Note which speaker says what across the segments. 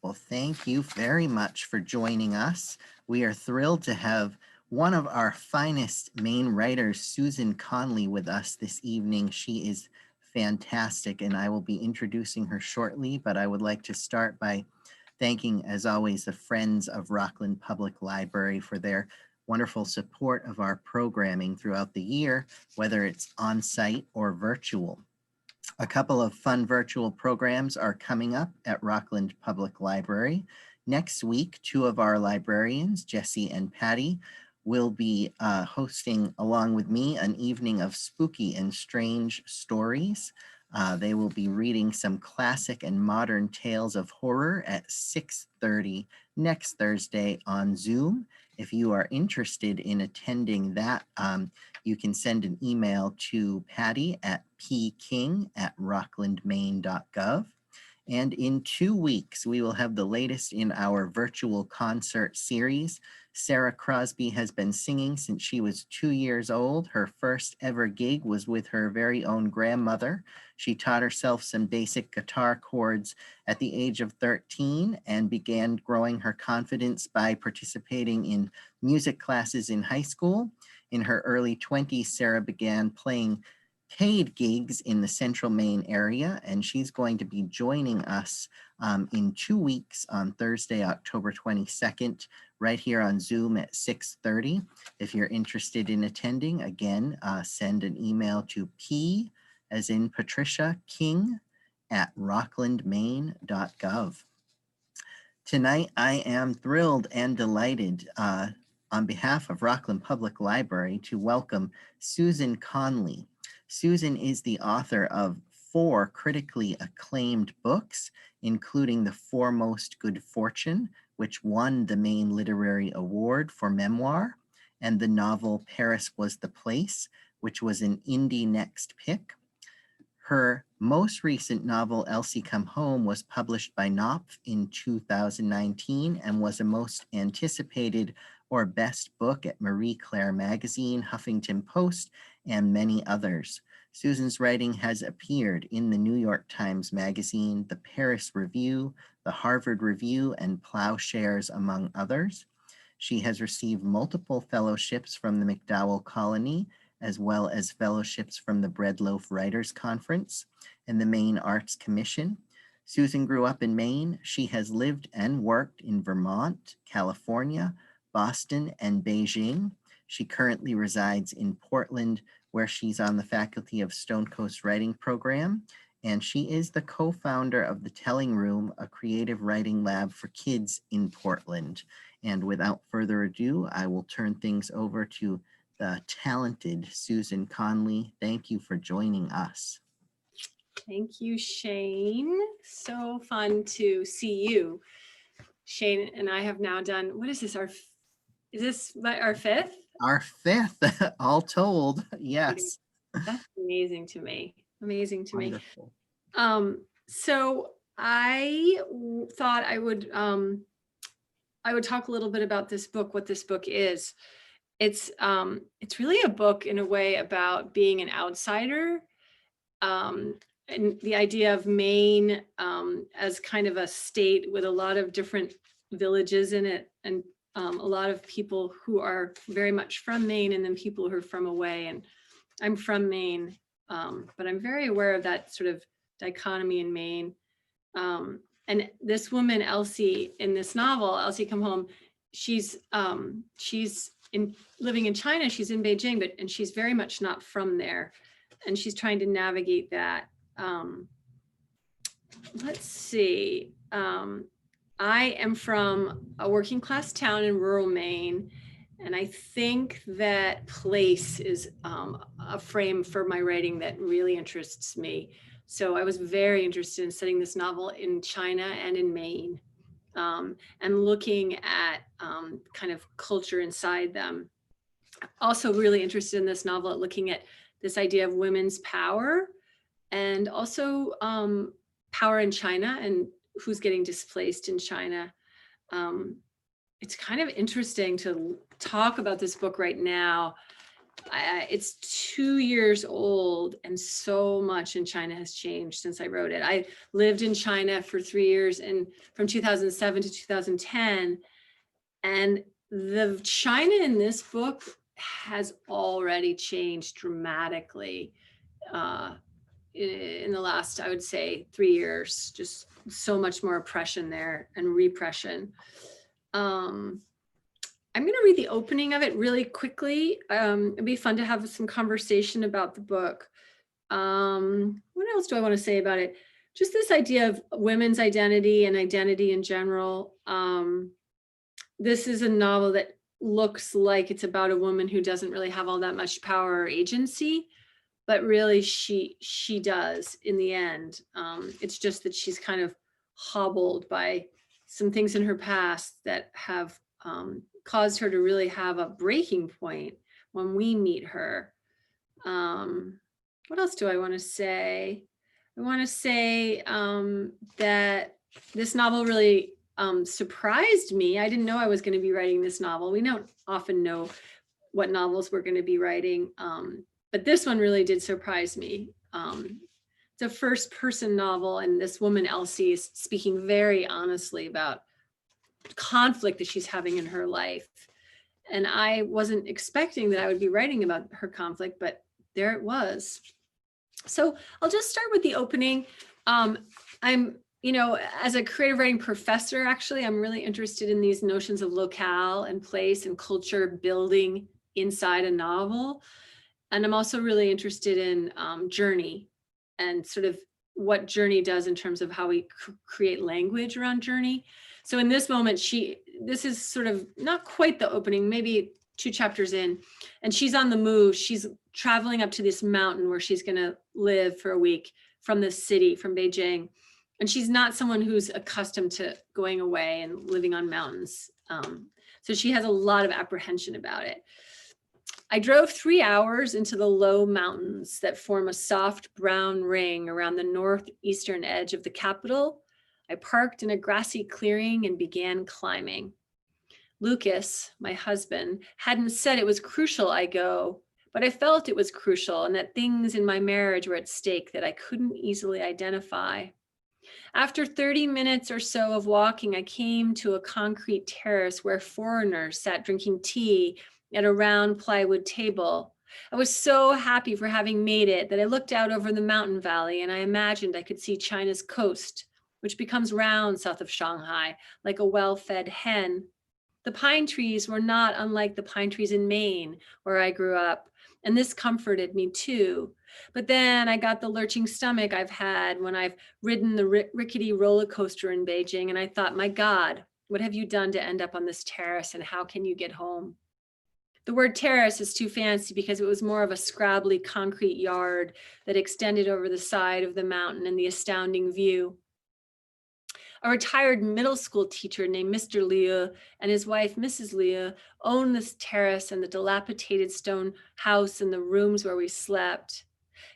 Speaker 1: Well, thank you very much for joining us. We are thrilled to have one of our finest Maine writers, Susan Conley, with us this evening. She is fantastic, and I will be introducing her shortly, but I would like to start by thanking, as always, the Friends of Rockland Public Library for their wonderful support of our programming throughout the year, whether it's on-site or virtual. A couple of fun virtual programs are coming up at Rockland Public Library. Next week, two of our librarians, Jesse and Patty, will be hosting, along with me, an evening of spooky and strange stories. They will be reading some classic and modern tales of horror at 6:30 next Thursday on Zoom. If you are interested in attending that, you can send an email to Patty at pking@rocklandmaine.gov. And in 2 weeks, we will have the latest in our virtual concert series. Sarah Crosby has been singing since she was 2 years old. Her first ever gig was with her very own grandmother. She taught herself some basic guitar chords at the age of 13 and began growing her confidence by participating in music classes in high school. In her early 20s, Sarah began playing paid gigs in the central Maine area, and she's going to be joining us in 2 weeks on Thursday, October 22nd, right here on Zoom at 6:30. If you're interested in attending, again, send an email to P as in Patricia King at rocklandmaine.gov. Tonight, I am thrilled and delighted on behalf of Rockland Public Library to welcome Susan Conley. Susan is the author of 4 critically acclaimed books, including The Foremost Good Fortune, which won the Maine Literary Award for Memoir, and the novel Paris Was the Place, which was an Indie Next Pick. Her most recent novel, Elsey Come Home, was published by Knopf in 2019 and was a most anticipated or best book at Marie Claire Magazine, Huffington Post, and many others. Susan's writing has appeared in the New York Times Magazine, the Paris Review, the Harvard Review, and Ploughshares, among others. She has received multiple fellowships from the MacDowell Colony, as well as fellowships from the Bread Loaf Writers Conference and the Maine Arts Commission. Susan grew up in Maine. She has lived and worked in Vermont, California, Boston, and Beijing. She currently resides in Portland, where she's on the faculty of Stone Coast Writing Program, and she is the co-founder of the Telling Room, a creative writing lab for kids in Portland. And without further ado, I will turn things over to the talented Susan Conley. Thank you for joining us.
Speaker 2: Thank you, Shane. So fun to see you. Shane and I have now done, what is this, is this our 5th?
Speaker 1: Our 5th, all told, yes.
Speaker 2: That's amazing to me. Amazing to
Speaker 1: Wonderful.
Speaker 2: me. So I thought I would talk a little bit about this book, what this book is. It's really a book in a way about being an outsider, and the idea of Maine as kind of a state with a lot of different villages in it, and a lot of people who are very much from Maine, and then people who are from away. And I'm from Maine, but I'm very aware of that sort of dichotomy in Maine. And this woman, Elsey, in this novel, Elsey Come Home, she's living in China. She's in Beijing, and she's very much not from there, and she's trying to navigate that. Let's see. I am from a working class town in rural Maine, and I think that place is a frame for my writing that really interests me. So I was very interested in studying this novel in China and in Maine, and looking at kind of culture inside them. Also really interested in this novel at looking at this idea of women's power, and also power in China and who's getting displaced in China. It's kind of interesting to talk about this book right now it's 2 years old, and so much in China has changed since I wrote it. I lived in China for 3 years, and from 2007 to 2010. And the China in this book has already changed dramatically in the last, I would say, 3 years. Just so much more oppression there and repression. I'm going to read the opening of it really quickly. It'd be fun to have some conversation about the book. What else do I want to say about it? Just this idea of women's identity and identity in general. This is a novel that looks like it's about a woman who doesn't really have all that much power or agency, but really she does in the end. It's just that she's kind of hobbled by some things in her past that have caused her to really have a breaking point when we meet her. What else do I want to say? I want to say that this novel really surprised me. I didn't know I was going to be writing this novel. We don't often know what novels we're going to be writing, but this one really did surprise me. It's a first-person novel, and this woman, Elsey, is speaking very honestly about conflict that she's having in her life. And I wasn't expecting that I would be writing about her conflict, but there it was. So I'll just start with the opening. I'm, as a creative writing professor, actually, I'm really interested in these notions of locale and place and culture building inside a novel. And I'm also really interested in journey and sort of what journey does in terms of how we create language around journey. So in this moment, this is sort of not quite the opening, maybe 2 chapters in, and she's on the move. She's traveling up to this mountain where she's going to live for a week from the city, from Beijing. And she's not someone who's accustomed to going away and living on mountains. So she has a lot of apprehension about it. I drove 3 hours into the low mountains that form a soft brown ring around the northeastern edge of the capital. I parked in a grassy clearing and began climbing. Lucas, my husband, hadn't said it was crucial I go, but I felt it was crucial and that things in my marriage were at stake that I couldn't easily identify. After 30 minutes or so of walking, I came to a concrete terrace where foreigners sat drinking tea at a round plywood table. I was so happy for having made it that I looked out over the mountain valley and I imagined I could see China's coast, which becomes round south of Shanghai, like a well-fed hen. The pine trees were not unlike the pine trees in Maine, where I grew up, and this comforted me too. But then I got the lurching stomach I've had when I've ridden the rickety roller coaster in Beijing, and I thought, my God, what have you done to end up on this terrace, and how can you get home? The word terrace is too fancy because it was more of a scrabbly concrete yard that extended over the side of the mountain and the astounding view. A retired middle school teacher named Mr. Liu and his wife, Mrs. Liu, owned this terrace and the dilapidated stone house and the rooms where we slept.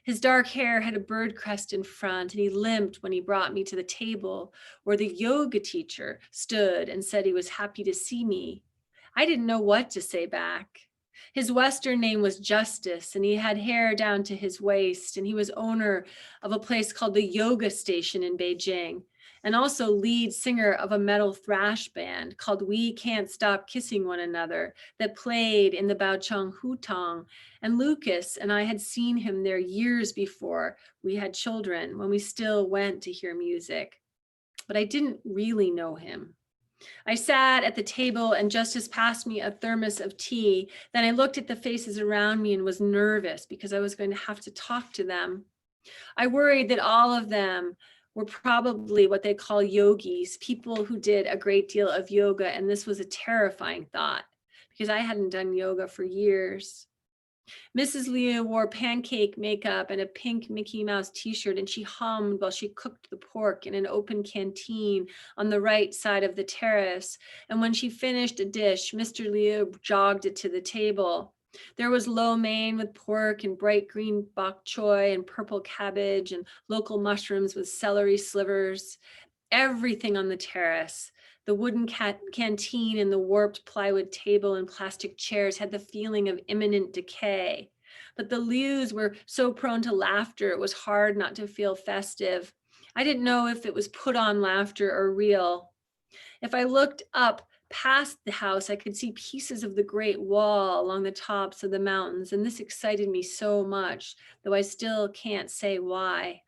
Speaker 2: His dark hair had a bird crest in front, and he limped when he brought me to the table where the yoga teacher stood and said he was happy to see me. I didn't know what to say back. His Western name was Justice, and he had hair down to his waist, and he was owner of a place called the Yoga Station in Beijing, and also lead singer of a metal thrash band called We Can't Stop Kissing One Another that played in the Baocheng Hutong. And Lucas and I had seen him there years before we had children, when we still went to hear music. But I didn't really know him. I sat at the table and Justice passed me a thermos of tea. Then I looked at the faces around me and was nervous because I was going to have to talk to them. I worried that all of them were probably what they call yogis, people who did a great deal of yoga. And this was a terrifying thought because I hadn't done yoga for years. Mrs. Liu wore pancake makeup and a pink Mickey Mouse t-shirt, and she hummed while she cooked the pork in an open canteen on the right side of the terrace. And when she finished a dish, Mr. Liu jogged it to the table. There was lo mein with pork and bright green bok choy and purple cabbage and local mushrooms with celery slivers. Everything on the terrace, the wooden canteen and the warped plywood table and plastic chairs had the feeling of imminent decay. But the Lius were so prone to laughter, it was hard not to feel festive. I didn't know if it was put on laughter or real. If I looked up past the house, I could see pieces of the Great Wall along the tops of the mountains, and this excited me so much, though I still can't say why.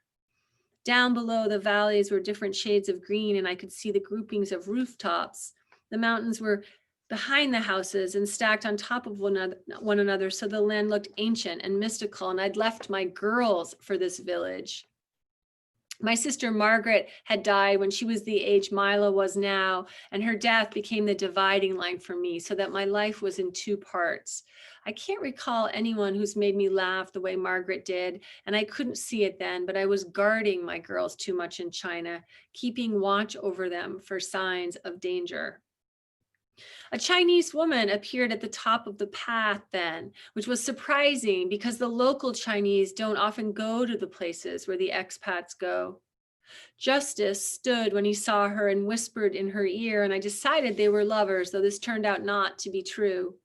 Speaker 2: Down below, the valleys were different shades of green, and I could see the groupings of rooftops. The mountains were behind the houses and stacked on top of one another, so the land looked ancient and mystical, and I'd left my girls for this village. My sister Margaret had died when she was the age Mila was now, and her death became the dividing line for me, so that my life was in two parts. I can't recall anyone who's made me laugh the way Margaret did, and I couldn't see it then, but I was guarding my girls too much in China, keeping watch over them for signs of danger. A Chinese woman appeared at the top of the path then, which was surprising because the local Chinese don't often go to the places where the expats go. Justice stood when he saw her and whispered in her ear, and I decided they were lovers, though this turned out not to be true.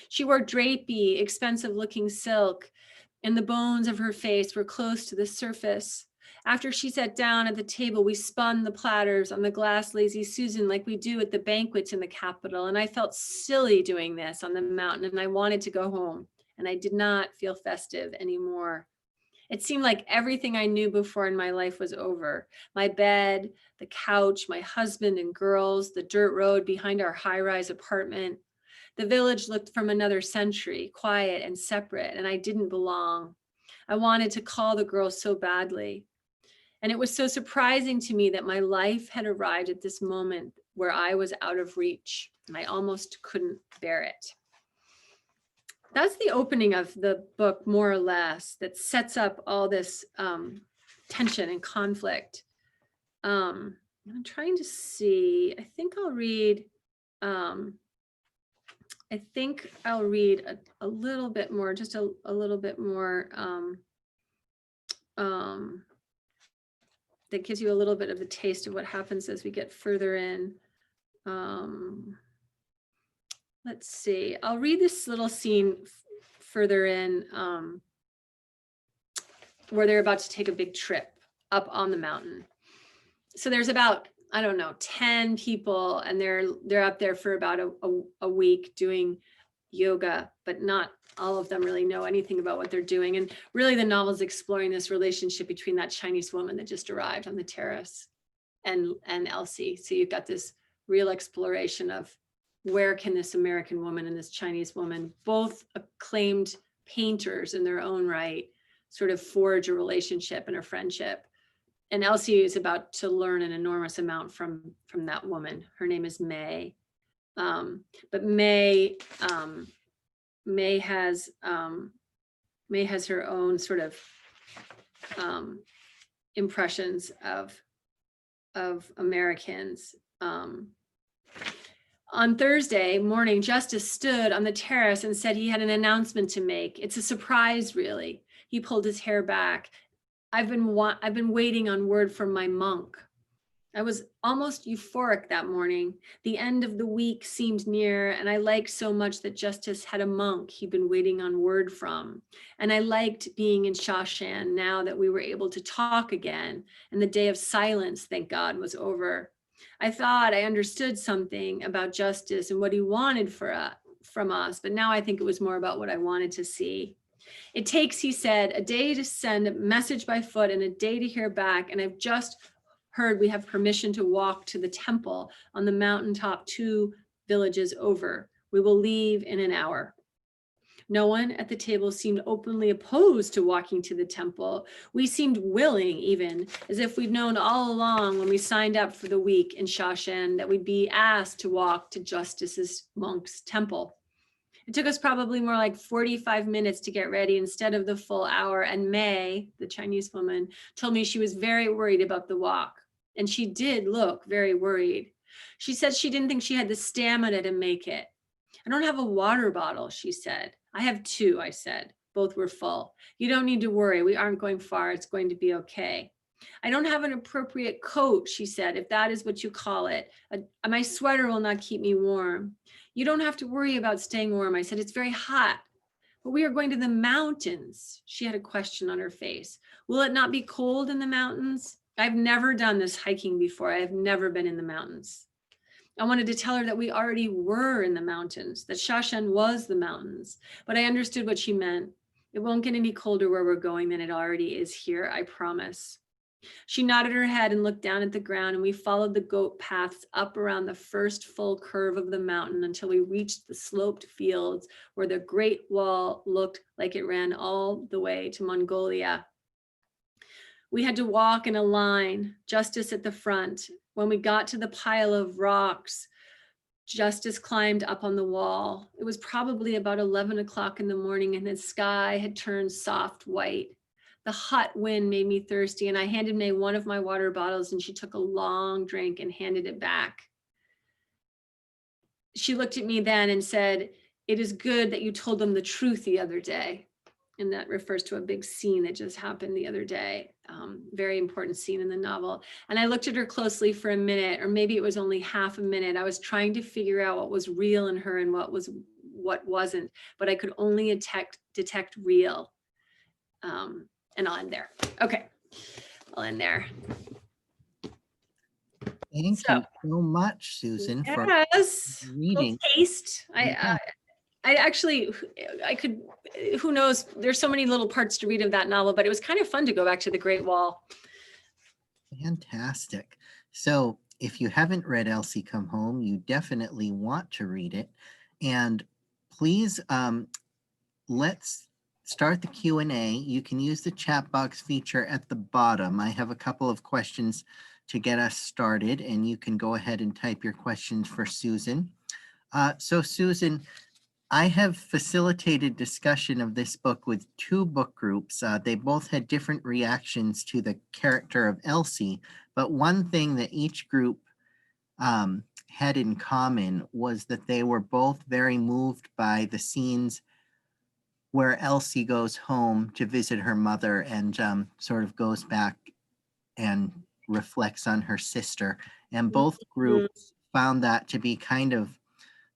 Speaker 2: She wore drapey, expensive-looking silk, and the bones of her face were close to the surface. After she sat down at the table, we spun the platters on the glass Lazy Susan like we do at the banquets in the capital, and I felt silly doing this on the mountain, and I wanted to go home, and I did not feel festive anymore. It seemed like everything I knew before in my life was over. My bed, the couch, my husband and girls, the dirt road behind our high-rise apartment. The village looked from another century, quiet and separate, and I didn't belong. I wanted to call the girls so badly. And it was so surprising to me that my life had arrived at this moment where I was out of reach, and I almost couldn't bear it. That's the opening of the book, more or less, that sets up all this tension and conflict. I'm trying to see, I think I'll read a little bit more, just a little bit more that gives you a little bit of a taste of what happens as we get further in. Let's see, I'll read this little scene further in where they're about to take a big trip up on the mountain. So there's about, I don't know, 10 people, and they're up there for about a week doing yoga, but not all of them really know anything about what they're doing. And really the novel's exploring this relationship between that Chinese woman that just arrived on the terrace and Elsey. So you've got this real exploration of where can this American woman and this Chinese woman, both acclaimed painters in their own right, sort of forge a relationship and a friendship. And Elsey is about to learn an enormous amount from that woman. Her name is May. But May has her own sort of impressions of Americans. On Thursday morning, Justice stood on the terrace and said he had an announcement to make. It's a surprise, really. He pulled his hair back. I've been waiting on word from my monk. I was almost euphoric that morning. The end of the week seemed near, and I liked so much that Justice had a monk he'd been waiting on word from. And I liked being in Shawshan now that we were able to talk again, and the day of silence, thank God, was over. I thought I understood something about Justice and what he wanted from us, but now I think it was more about what I wanted to see. It takes, he said, a day to send a message by foot and a day to hear back, and I've just heard we have permission to walk to the temple on the mountaintop 2 villages over. We will leave in an hour. No one at the table seemed openly opposed to walking to the temple. We seemed willing, even, as if we'd known all along when we signed up for the week in Shawshan that we'd be asked to walk to Justice's monk's temple. It took us probably more like 45 minutes to get ready instead of the full hour, and May, the Chinese woman, told me she was very worried about the walk. And she did look very worried. She said she didn't think she had the stamina to make it. I don't have a water bottle, she said. I have 2, I said. Both were full. You don't need to worry. We aren't going far. It's going to be okay. I don't have an appropriate coat, she said, if that is what you call it. My sweater will not keep me warm. You don't have to worry about staying warm. I said, it's very hot. But we are going to the mountains. She had a question on her face. Will it not be cold in the mountains? I've never done this hiking before. I have never been in the mountains. I wanted to tell her that we already were in the mountains, that Shashan was the mountains, but I understood what she meant. It won't get any colder where we're going than it already is here, I promise. She nodded her head and looked down at the ground, and we followed the goat paths up around the first full curve of the mountain until we reached the sloped fields where the Great Wall looked like it ran all the way to Mongolia. We had to walk in a line, Justice at the front. When we got to the pile of rocks, Justice climbed up on the wall. It was probably about 11 o'clock in the morning and the sky had turned soft white. The hot wind made me thirsty, and I handed May one of my water bottles, and she took a long drink and handed it back. She looked at me then and said, "It is good that you told them the truth the other day." And that refers to a big scene that just happened the other day. Very important scene in the novel. And I looked at her closely for a minute, or maybe it was only half a minute. I was trying to figure out what was real in her and what wasn't, but I could only detect real. And I'll end there. Okay, I'll end there.
Speaker 1: Thank you so much, Susan, for reading.
Speaker 2: Taste. I could, who knows, there's so many little parts to read of that novel, but it was kind of fun to go back to the Great Wall.
Speaker 1: Fantastic. So if you haven't read Elsey Come Home, you definitely want to read it. And please, let's start the Q&A. You can use the chat box feature at the bottom. I have a couple of questions to get us started, and you can go ahead and type your questions for Susan. So Susan, I have facilitated discussion of this book with two book groups. They both had different reactions to the character of Elsey, but one thing that each group had in common was that they were both very moved by the scenes where Elsey goes home to visit her mother and sort of goes back and reflects on her sister. And both groups found that to be kind of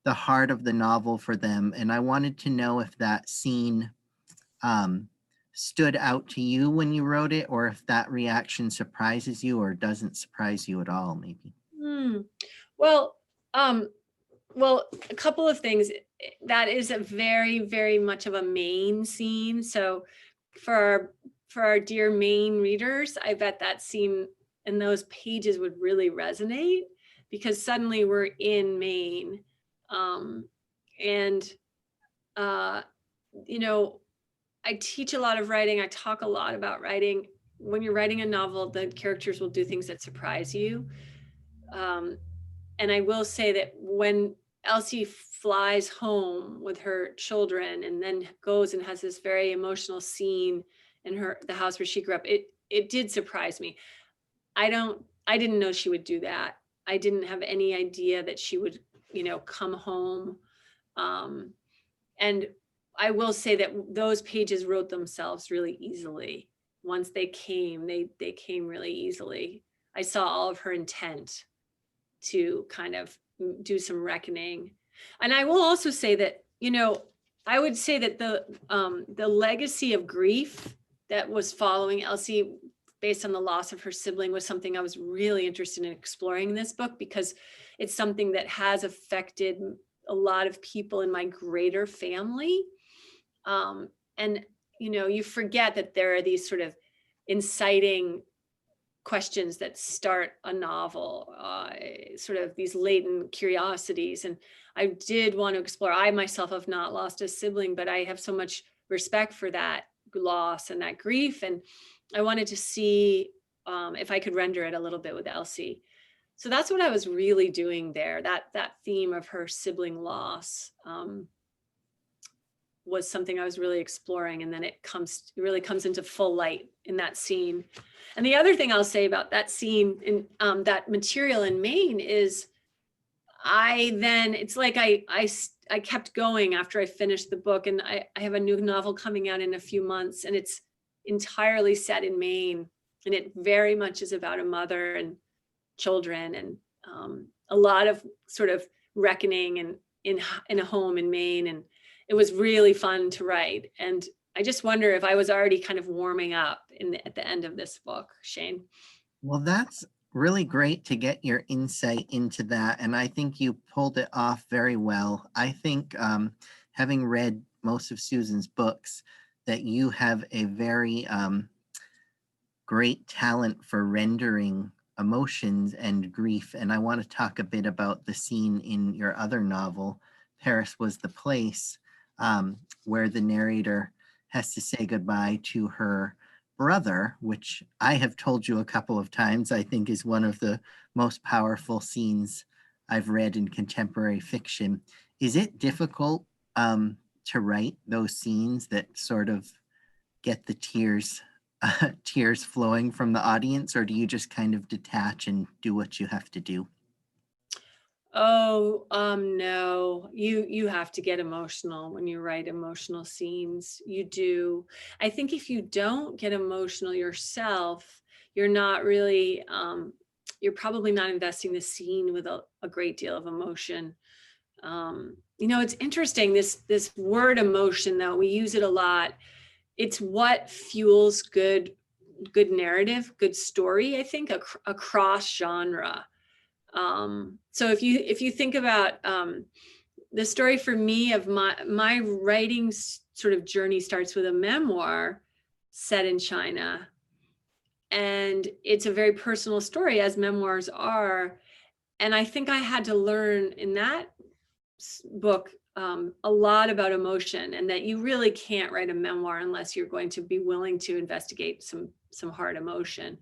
Speaker 1: the heart of the novel for them. And I wanted to know if that scene stood out to you when you wrote it, or if that reaction surprises you or doesn't surprise you at all, maybe.
Speaker 2: Well, a couple of things. That is a very, very much of a Maine scene. So for our dear Maine readers, I bet that scene and those pages would really resonate, because suddenly we're in Maine. You know, I teach a lot of writing. I talk a lot about writing. When you're writing a novel, the characters will do things that surprise you. And I will say that when Elsey flies home with her children and then goes and has this very emotional scene in the house where she grew up, it did surprise me. I didn't know she would do that. I didn't have any idea that she would, come home. And I will say that those pages wrote themselves really easily. Once they came, they came really easily. I saw all of her intent to kind of do some reckoning. And I will also say that, I would say that the legacy of grief that was following Elsey based on the loss of her sibling was something I was really interested in exploring in this book, because it's something that has affected a lot of people in my greater family. And, you forget that there are these sort of inciting questions that start a novel, sort of these latent curiosities. And I did want to explore, I myself have not lost a sibling, but I have so much respect for that loss and that grief. And I wanted to see if I could render it a little bit with Elsey. So that's what I was really doing there. That theme of her sibling loss was something I was really exploring. And then it really comes into full light in that scene. And the other thing I'll say about that scene in that material in Maine is it's like I kept going after I finished the book, and I have a new novel coming out in a few months, and it's entirely set in Maine. And it very much is about a mother and children, and a lot of sort of reckoning and in a home in Maine. And it was really fun to write. And I just wonder if I was already kind of warming up at the end of this book, Shane.
Speaker 1: Well, that's really great to get your insight into that. And I think you pulled it off very well. I think having read most of Susan's books, that you have a very great talent for rendering emotions and grief. And I want to talk a bit about the scene in your other novel, Paris Was the Place, where the narrator has to say goodbye to her brother, which I have told you a couple of times, I think is one of the most powerful scenes I've read in contemporary fiction. Is it difficult to write those scenes that sort of get the tears flowing from the audience, or do you just kind of detach and do what you have to do?
Speaker 2: Oh, no, you have to get emotional when you write emotional scenes. You do. I think if you don't get emotional yourself, you're not really, you're probably not investing the scene with a great deal of emotion. It's interesting, this word emotion, though, we use it a lot. It's what fuels good narrative, good story, I think, across genre. So if you think about the story for me of my writing sort of journey starts with a memoir set in China, and it's a very personal story, as memoirs are. And I think I had to learn in that book a lot about emotion, and that you really can't write a memoir unless you're going to be willing to investigate some hard emotion.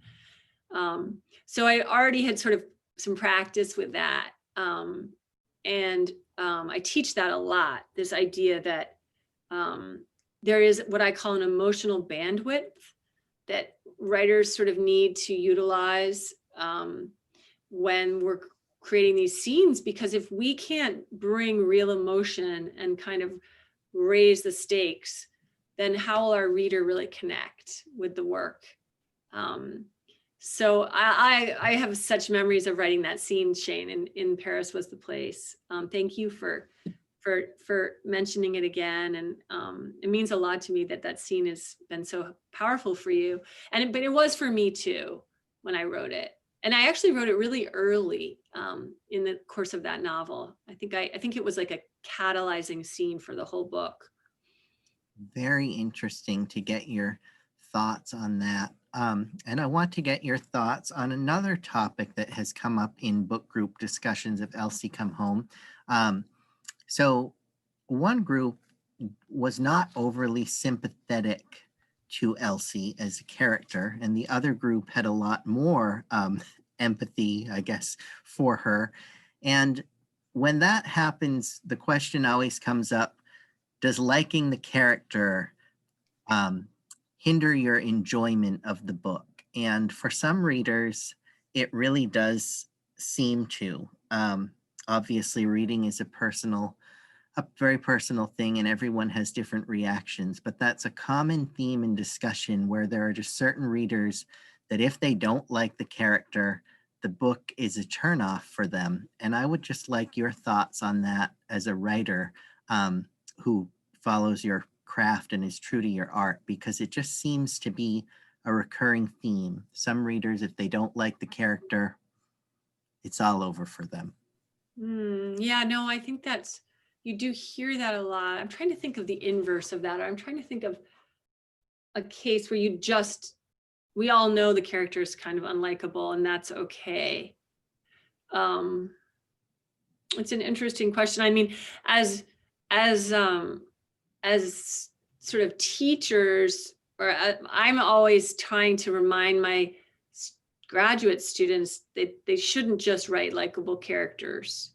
Speaker 2: So I already had sort of some practice with that. And I teach that a lot, this idea that there is what I call an emotional bandwidth that writers sort of need to utilize when we're creating these scenes, because if we can't bring real emotion and kind of raise the stakes, then how will our reader really connect with the work? So I have such memories of writing that scene, Shane, in Paris Was the Place. Thank you for mentioning it again. And it means a lot to me that scene has been so powerful for you. But it was for me too, when I wrote it. And I actually wrote it really early in the course of that novel. I think it was like a catalyzing scene for the whole book.
Speaker 1: Very interesting to get your thoughts on that. And I want to get your thoughts on another topic that has come up in book group discussions of Elsey Come Home. So one group was not overly sympathetic to Elsey as a character, and the other group had a lot more empathy, I guess, for her. And when that happens, the question always comes up, does liking the character hinder your enjoyment of the book? And for some readers, it really does seem to. Obviously, reading is a very personal thing, and everyone has different reactions, but that's a common theme in discussion, where there are just certain readers that if they don't like the character, the book is a turnoff for them. And I would just like your thoughts on that as a writer who follows your craft and is true to your art, because it just seems to be a recurring theme. Some readers, if they don't like the character, it's all over for them.
Speaker 2: Yeah, no, I think you do hear that a lot. I'm trying to think of the inverse of that. I'm trying to think of a case where we all know the character is kind of unlikable, and that's okay. It's an interesting question. I mean, as sort of teachers, or I'm always trying to remind my graduate students that they shouldn't just write likable characters,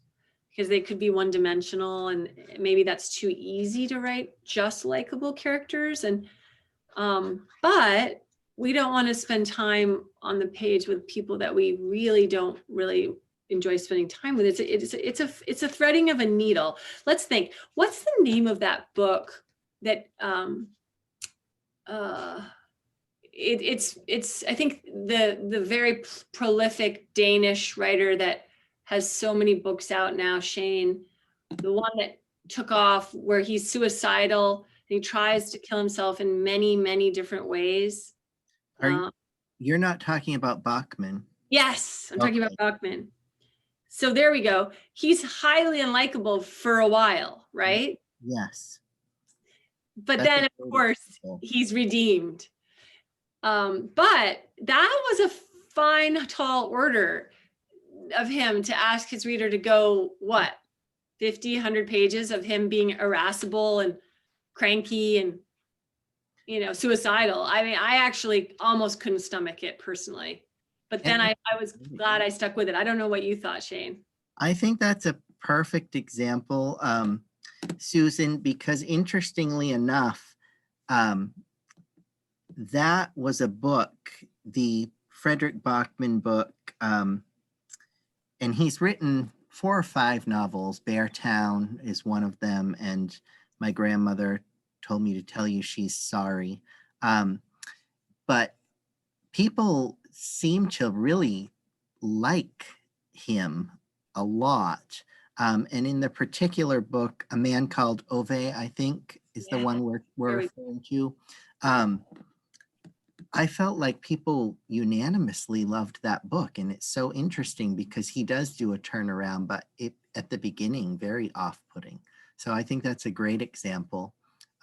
Speaker 2: because they could be one-dimensional, and maybe that's too easy to write just likable characters. And but we don't want to spend time on the page with people that we really don't enjoy spending time with. It's a threading of a needle. Let's think, what's the name of that book that it's I think the very prolific Danish writer that has so many books out now, Shane, the one that took off where he's suicidal and he tries to kill himself in many, many different ways.
Speaker 1: Are you, you're not talking about Bachman?
Speaker 2: Yes, I'm talking about
Speaker 1: Okay.
Speaker 2: Bachman. So there we go. He's highly unlikable for a while, right?
Speaker 1: Yes.
Speaker 2: But
Speaker 1: That's a
Speaker 2: then, of
Speaker 1: great
Speaker 2: course,
Speaker 1: example.
Speaker 2: he's redeemed. But that was a fine, tall order of him to ask his reader to go, what, 50, 100 pages of him being irascible and cranky and, suicidal. I mean, I actually almost couldn't stomach it personally. But then I was glad I stuck with it. I don't know what you thought, Shane.
Speaker 1: I think that's a perfect example, Susan, because interestingly enough, that was a book, the Frederick Bachman book, and he's written 4 or 5 novels. Beartown is one of them, and My Grandmother Told Me to Tell You She's Sorry. But people seem to really like him a lot. And in the particular book, A Man Called Ove, I think, is the one we're referring to. I felt like people unanimously loved that book. And it's so interesting because he does do a turnaround, but at the beginning, very off-putting. So I think that's a great example.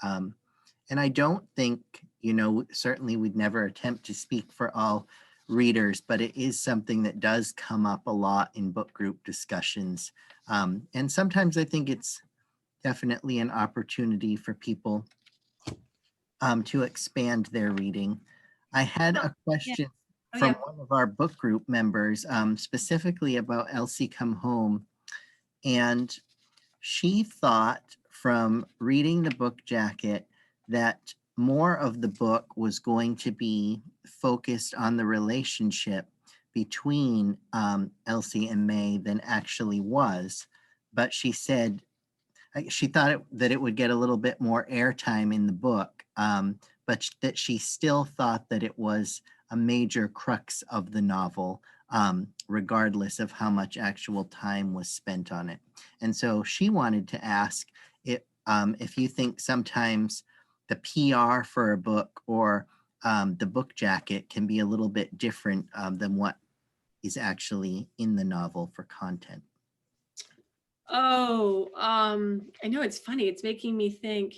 Speaker 1: And I don't think, certainly we'd never attempt to speak for all readers, but it is something that does come up a lot in book group discussions. And sometimes I think it's definitely an opportunity for people to expand their reading. I had a question from one of our book group members, specifically about Elsey Come Home. And she thought from reading the book jacket that more of the book was going to be focused on the relationship between Elsey and May than actually was. But she said she thought that it would get a little bit more airtime in the book, but that she still thought that it was a major crux of the novel, regardless of how much actual time was spent on it. And so she wanted to ask if you think sometimes the PR for a book or the book jacket can be a little bit different than what is actually in the novel for content.
Speaker 2: Oh, I know, it's funny. It's making me think.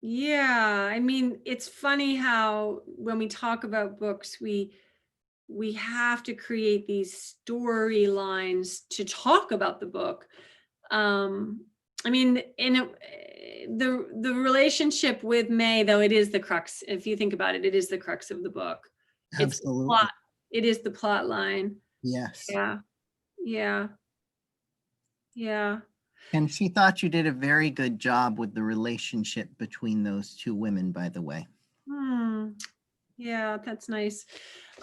Speaker 2: Yeah, I mean, it's funny how when we talk about books, we have to create these storylines to talk about the book. I mean, the relationship with May, though, it is the crux. If you think about it, it is the crux of the book. It's the
Speaker 1: Absolutely.
Speaker 2: plot. It is the plot line.
Speaker 1: Yes.
Speaker 2: Yeah.
Speaker 1: And she thought you did a very good job with the relationship between those two women, by the way.
Speaker 2: Yeah, that's nice.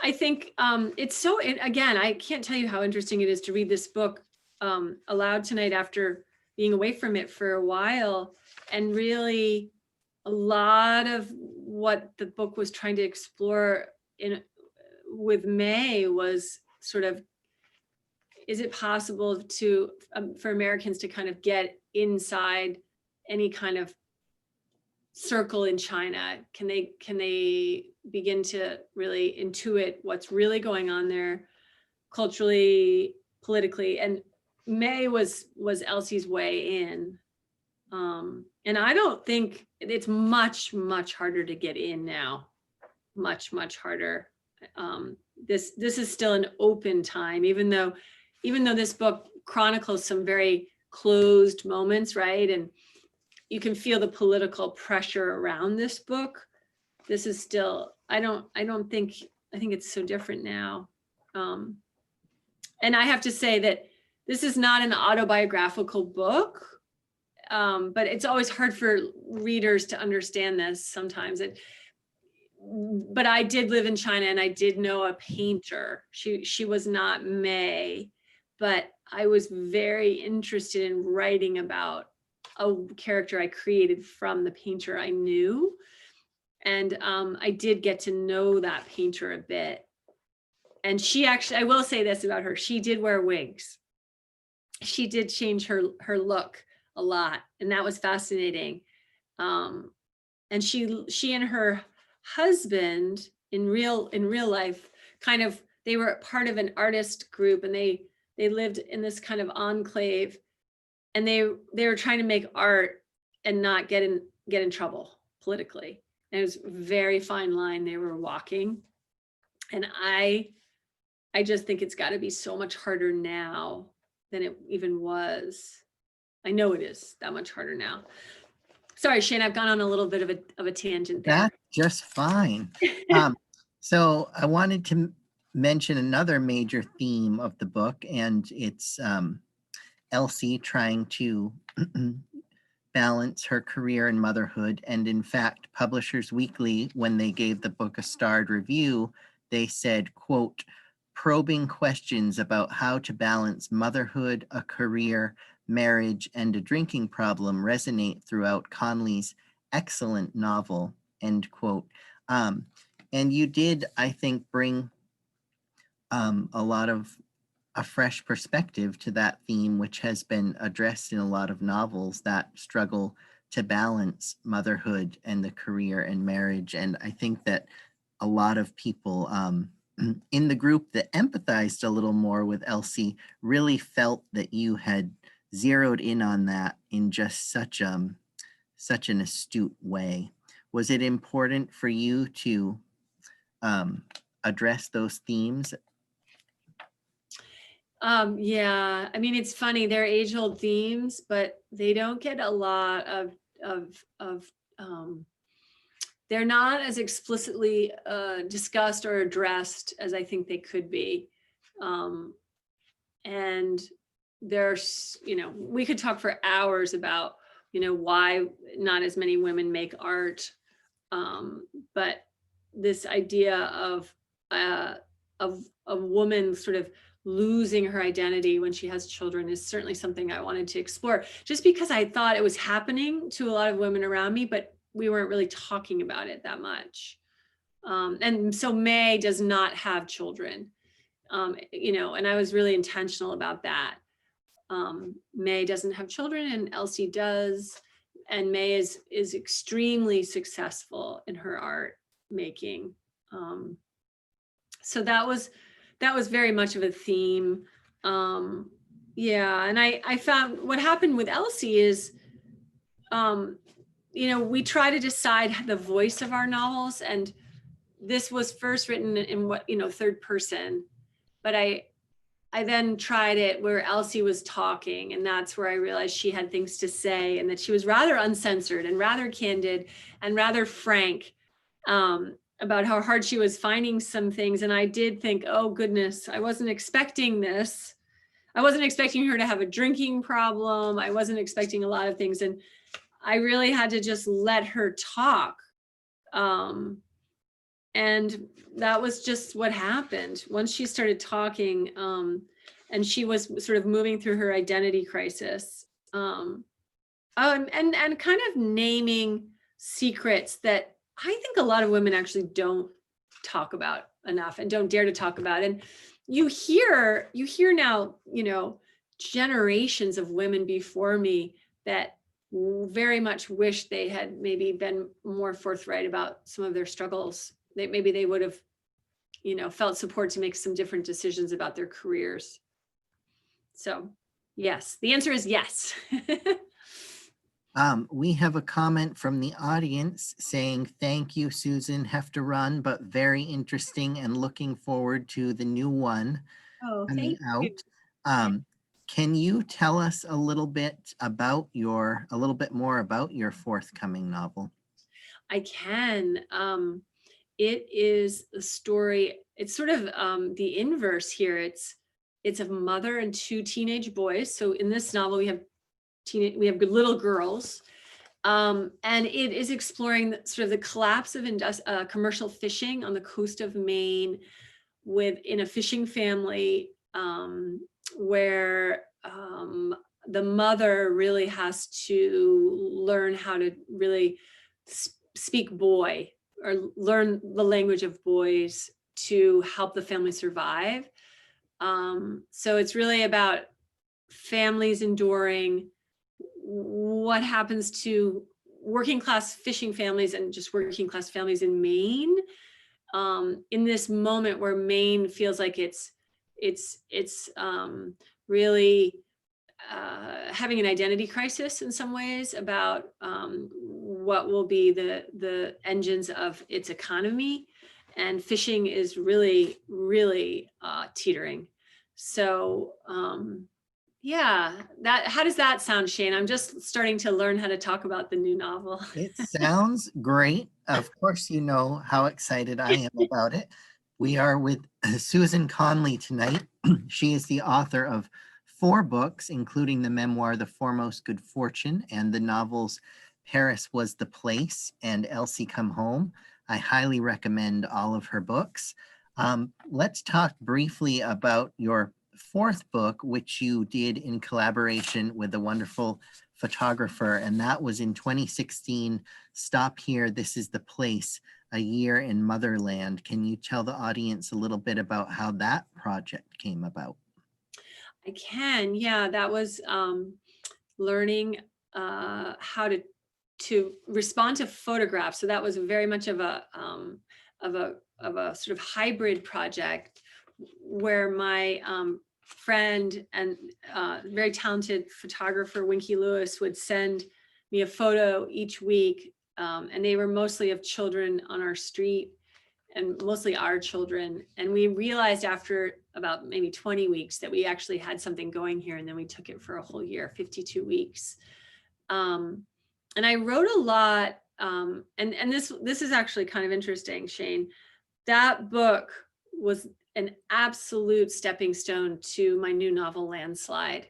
Speaker 2: I think it's so, again, I can't tell you how interesting it is to read this book aloud tonight after being away from it for a while. And really, a lot of what the book was trying to explore with May was sort of, is it possible to for Americans to kind of get inside any kind of circle in China? Can they begin to really intuit what's really going on there culturally, politically? And May was Elsey's way in. And I don't think it's much harder to get in now. Much harder. This is still an open time, even though this book chronicles some very closed moments, right? And you can feel the political pressure around this book. This is still, I think it's so different now. And I have to say that this is not an autobiographical book, but it's always hard for readers to understand this sometimes. But I did live in China and I did know a painter. She was not May, but I was very interested in writing about a character I created from the painter I knew. And I did get to know that painter a bit. And she actually, I will say this about her, she did wear wigs. She did change her look a lot, and that was fascinating. And she and her husband in real life, kind of, they were part of an artist group, and they lived in this kind of enclave, and they were trying to make art and not get in trouble politically. And it was a very fine line they were walking. And I just think it's got to be so much harder now than it even was. I know it is that much harder now. Sorry, Shane, I've gone on a little bit of a tangent there.
Speaker 1: That's just fine. So I wanted to mention another major theme of the book, and it's Elsey trying to balance her career and motherhood. And in fact, Publishers Weekly, when they gave the book a starred review, they said, quote, "Probing questions about how to balance motherhood, a career, marriage, and a drinking problem resonate throughout Conley's excellent novel," end quote. And you did, I think, bring a lot of a fresh perspective to that theme, which has been addressed in a lot of novels, that struggle to balance motherhood and the career and marriage. And I think that a lot of people in the group that empathized a little more with Elsey really felt that you had zeroed in on that in just such an astute way. Was it important for you to address those themes?
Speaker 2: Yeah, I mean, it's funny, they're age-old themes, but they don't get a lot of they're not as explicitly discussed or addressed as I think they could be. And there's, we could talk for hours about, why not as many women make art. But this idea of a woman sort of losing her identity when she has children is certainly something I wanted to explore, just because I thought it was happening to a lot of women around me, but we weren't really talking about it that much. And so May does not have children, and I was really intentional about that. May doesn't have children and Elsey does. And May is extremely successful in her art making. So that was very much of a theme. Yeah, and I found what happened with Elsey is, we try to decide the voice of our novels, and this was first written in third person, but I then tried it where Elsey was talking, and that's where I realized she had things to say, and that she was rather uncensored and rather candid and rather frank about how hard she was finding some things. And I did think, oh goodness, I wasn't expecting this. I wasn't expecting her to have a drinking problem. I wasn't expecting a lot of things. And I really had to just let her talk. And that was just what happened once she started talking, and she was sort of moving through her identity crisis, and kind of naming secrets that I think a lot of women actually don't talk about enough and don't dare to talk about. And you hear now, generations of women before me that very much wish they had maybe been more forthright about some of their struggles. Maybe they would have, felt support to make some different decisions about their careers. So yes, the answer is yes.
Speaker 1: We have a comment from the audience saying, "Thank you, Susan. Have to run, but very interesting and looking forward to the new one coming out." Can you tell us a little bit more about your forthcoming novel?
Speaker 2: I can. It is a story. It's sort of the inverse here. It's a mother and two teenage boys. So in this novel, we have good little girls, and it is exploring sort of the collapse of commercial fishing on the coast of Maine, in a fishing family, where the mother really has to learn how to really speak boy or learn the language of boys to help the family survive. So it's really about families enduring what happens to working class fishing families and just working class families in Maine, in this moment where Maine feels like it's really having an identity crisis in some ways about what will be the engines of its economy, and fishing is really teetering. So yeah, how does that sound, Shane? I'm just starting to learn how to talk about the new novel.
Speaker 1: It sounds great. Of course, you know how excited I am about it. We are with Susan Conley tonight. She is the author of 4 books, including the memoir, The Foremost Good Fortune, and the novels Paris Was the Place and Elsey Come Home. I highly recommend all of her books. Let's talk briefly about your 4th book, which you did in collaboration with a wonderful photographer, and that was in 2016, Stop Here, This Is the Place, A Year in Motherland. Can you tell the audience a little bit about how that project came about?
Speaker 2: I can, yeah, that was learning how to respond to photographs. So that was very much of a sort of hybrid project where my friend and very talented photographer Winky Lewis would send me a photo each week, and they were mostly of children on our street and mostly our children. And we realized after about maybe 20 weeks that we actually had something going here, and then we took it for a whole year, 52 weeks. And I wrote a lot, and this is actually kind of interesting, Shane. That book was an absolute stepping stone to my new novel, Landslide,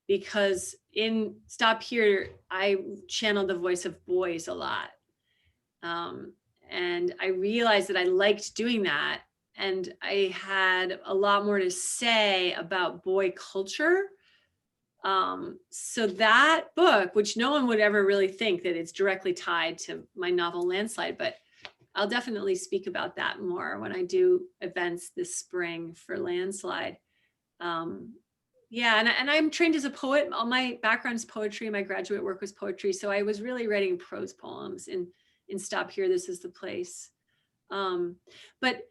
Speaker 2: because in Stop Here, I channeled the voice of boys a lot. And I realized that I liked doing that. And I had a lot more to say about boy culture. So that book, which no one would ever really think that it's directly tied to my novel Landslide, but I'll definitely speak about that more when I do events this spring for Landslide. Yeah, and I'm trained as a poet. All my background is poetry. My graduate work was poetry. So I was really writing prose poems in Stop Here, This Is the Place. But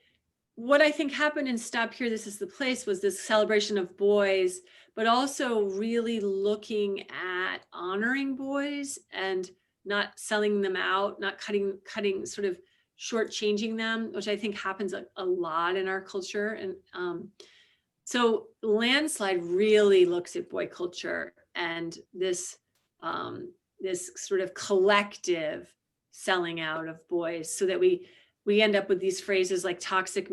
Speaker 2: what I think happened in Stop Here, This Is the Place was this celebration of boys, but also really looking at honoring boys and not selling them out, not cutting sort of shortchanging them, which I think happens a lot in our culture. And so Landslide really looks at boy culture and this sort of collective selling out of boys, so that we end up with these phrases like toxic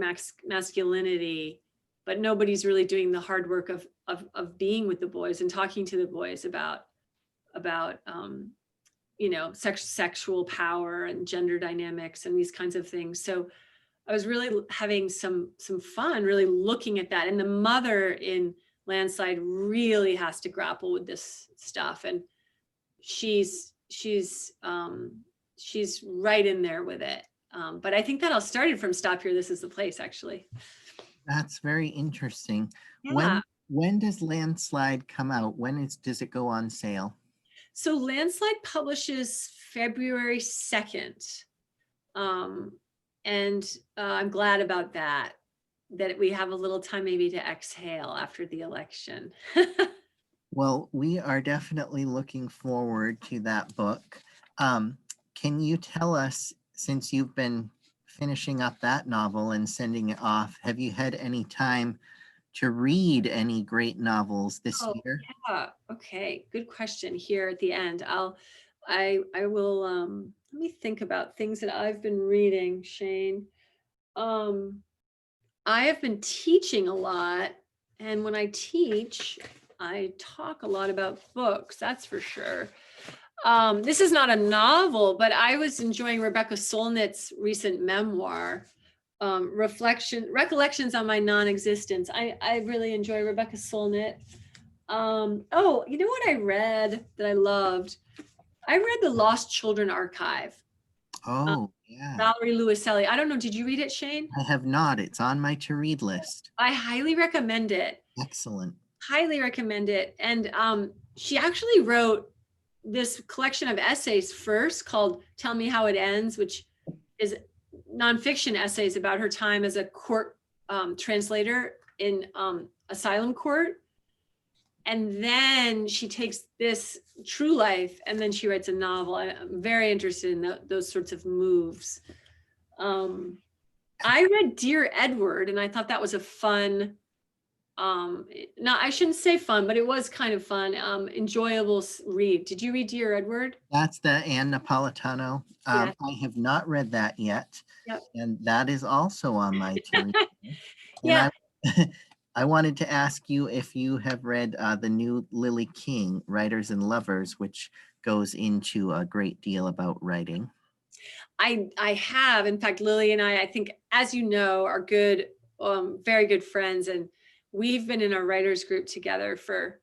Speaker 2: masculinity, but nobody's really doing the hard work of being with the boys and talking to the boys about sexual power and gender dynamics and these kinds of things. So I was really having some fun, really looking at that. And the mother in Landslide really has to grapple with this stuff, and she's right in there with it. But I think that all started from Stop Here, This Is the Place, actually.
Speaker 1: That's very interesting.
Speaker 2: Yeah.
Speaker 1: When does Landslide come out? Does it go on sale?
Speaker 2: So Landslide publishes February 2nd. And I'm glad about that we have a little time maybe to exhale after the election.
Speaker 1: Well, we are definitely looking forward to that book. Can you tell us, since you've been finishing up that novel and sending it off, have you had any time to read any great novels this year?
Speaker 2: Yeah. Okay. Good question here at the end. I will, let me think about things that I've been reading, Shane. I have been teaching a lot, and when I teach, I talk a lot about books, that's for sure. This is not a novel, but I was enjoying Rebecca Solnit's recent memoir, Recollections on My Non-Existence. I really enjoy Rebecca Solnit. Oh, you know what I read that I loved? I read the Lost Children Archive.
Speaker 1: Oh, Yeah,
Speaker 2: Valerie Luiselli. I don't know. Did you read it, Shane?
Speaker 1: I have not. It's on my to read list.
Speaker 2: I highly recommend it.
Speaker 1: Excellent.
Speaker 2: Highly recommend it. And she actually wrote this collection of essays first called Tell Me How It Ends, which is nonfiction essays about her time as a court translator in asylum court. And then she takes this true life and then she writes a novel. I'm very interested in those sorts of moves. I read Dear Edward and I thought that was a fun, no, I shouldn't say fun, but it was kind of fun, enjoyable read. Did you read Dear Edward?
Speaker 1: That's the Anne Napolitano.
Speaker 2: Yeah.
Speaker 1: I have not read that yet.
Speaker 2: Yep.
Speaker 1: And that is also on my to read list.
Speaker 2: Yeah.
Speaker 1: And I wanted to ask you if you have read the new Lily King, Writers and Lovers, which goes into a great deal about writing.
Speaker 2: I have. In fact, Lily and I think, as you know, are good, very good friends. And we've been in a writers group together for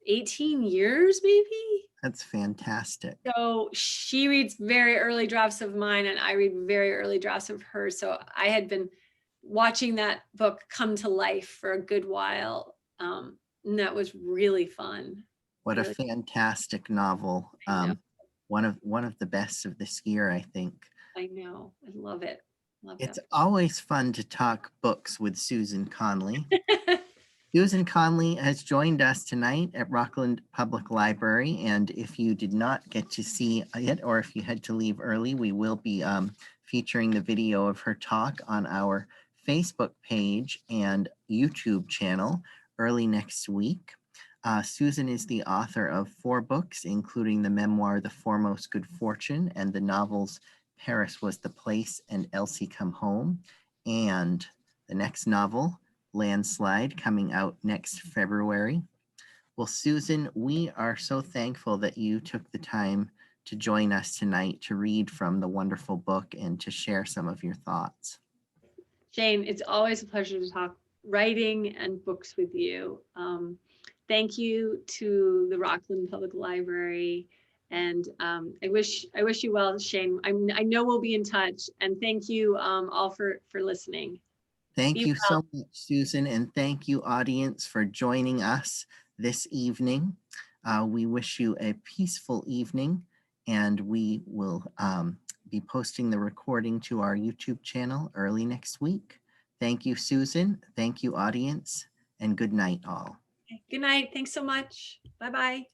Speaker 2: 18 years, maybe.
Speaker 1: That's fantastic.
Speaker 2: So she reads very early drafts of mine and I read very early drafts of hers. So I had been watching that book come to life for a good while. And that was really fun.
Speaker 1: What
Speaker 2: Really,
Speaker 1: a fantastic novel.
Speaker 2: I know.
Speaker 1: One of the best of this year, I think.
Speaker 2: I know. I love it. Love
Speaker 1: It's always fun to talk books with Susan Conley. Susan Conley has joined us tonight at Rockland Public Library, and if you did not get to see it, or if you had to leave early, we will be featuring the video of her talk on our Facebook page and YouTube channel early next week. Susan is the author of 4 books, including the memoir, The Foremost Good Fortune, and the novels Paris Was the Place and Elsey Come Home, and the next novel, Landslide, coming out next February. Well, Susan, we are so thankful that you took the time to join us tonight to read from the wonderful book and to share some of your thoughts.
Speaker 2: Shane, it's always a pleasure to talk writing and books with you. Thank you to the Rockland Public Library. And I wish you well, Shane. I know we'll be in touch. And thank you all for listening.
Speaker 1: Thank
Speaker 2: Be
Speaker 1: you
Speaker 2: well.
Speaker 1: so much, Susan, and thank you, audience, for joining us this evening. We wish you a peaceful evening, and we will be posting the recording to our YouTube channel early next week. Thank you, Susan. Thank you, audience, and good night, all.
Speaker 2: Good night. Thanks so much. Bye-bye.